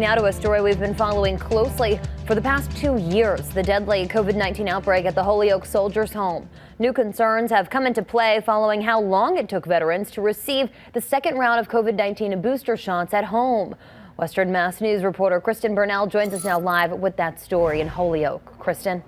Now to a story we've been following closely for the past 2 years, the deadly COVID-19 outbreak at the Holyoke Soldiers Home. New concerns have come into play following how long it took veterans to receive the second round of COVID-19 booster shots at home. Western Mass News reporter Kristen Burnell joins us now live with that story in Holyoke. Kristen.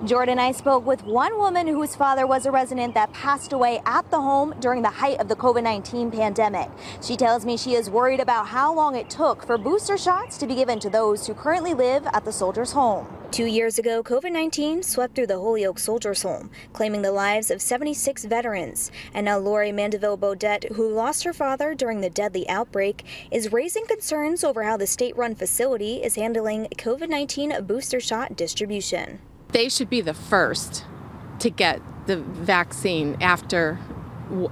Jordan, I spoke with one woman whose father was a resident that passed away at the home during the height of the COVID-19 pandemic. She tells me she is worried about how long it took for booster shots to be given to those who currently live at the Soldiers Home. 2 years ago, COVID-19 swept through the Holyoke Soldiers Home, claiming the lives of 76 veterans. And now Lori Mandeville-Bodette, who lost her father during the deadly outbreak, is raising concerns over how the state-run facility is handling COVID-19 booster shot distribution. They should be the first to get the vaccine after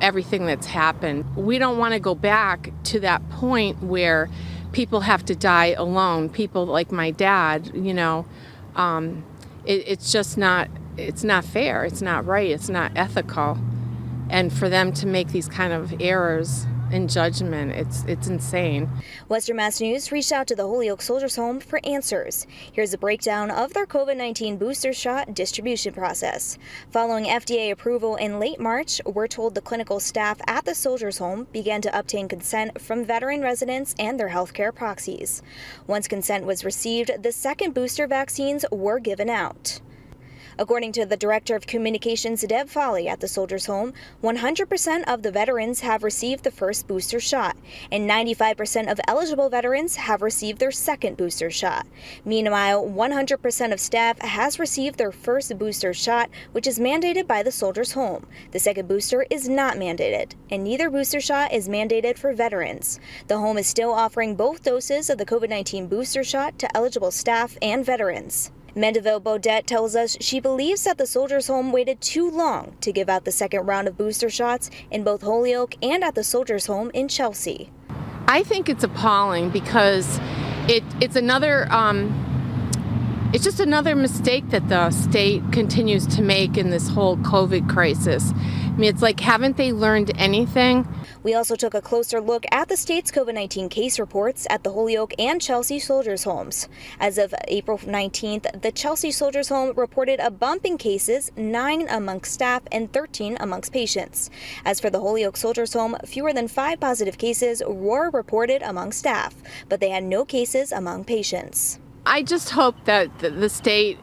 everything that's happened. We don't want to go back to that point where people have to die alone. People like my dad, it's just not, it's not fair. It's not right. It's not ethical. And for them to make these kind of errors in judgment, it's insane. Western Mass News reached out to the Holyoke Soldiers Home for answers. Here's a breakdown of their COVID-19 booster shot distribution process. Following FDA approval in late March, we're told the clinical staff at the Soldiers Home began to obtain consent from veteran residents and their healthcare proxies. Once consent was received, the second booster vaccines were given out. According to the Director of Communications, Deb Foley, at the Soldiers Home, 100% of the veterans have received the first booster shot, and 95% of eligible veterans have received their second booster shot. Meanwhile, 100% of staff has received their first booster shot, which is mandated by the Soldiers Home. The second booster is not mandated, and neither booster shot is mandated for veterans. The home is still offering both doses of the COVID-19 booster shot to eligible staff and veterans. Mandeville-Bodette tells us she believes that the Soldiers Home waited too long to give out the second round of booster shots in both Holyoke and at the Soldiers Home in Chelsea. I think it's appalling because it's just another mistake that the state continues to make in this whole COVID crisis. I mean, it's like, haven't they learned anything? We also took a closer look at the state's COVID-19 case reports at the Holyoke and Chelsea Soldiers Homes. As of April 19th, the Chelsea Soldiers Home reported a bump in cases, 9 amongst staff and 13 amongst patients. As for the Holyoke Soldiers Home, fewer than 5 positive cases were reported among staff, but they had no cases among patients. I just hope that the state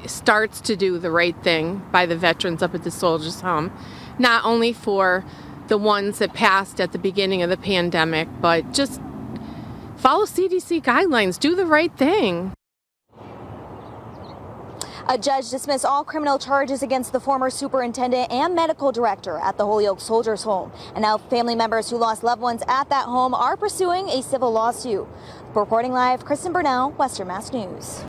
starts to do the right thing by the veterans up at the Soldiers Home, not only for the ones that passed at the beginning of the pandemic, but just follow CDC guidelines, do the right thing. A judge dismissed all criminal charges against the former superintendent and medical director at the Holyoke Soldiers Home. And now family members who lost loved ones at that home are pursuing a civil lawsuit. Reporting live, Kristen Burnell, Western Mass News.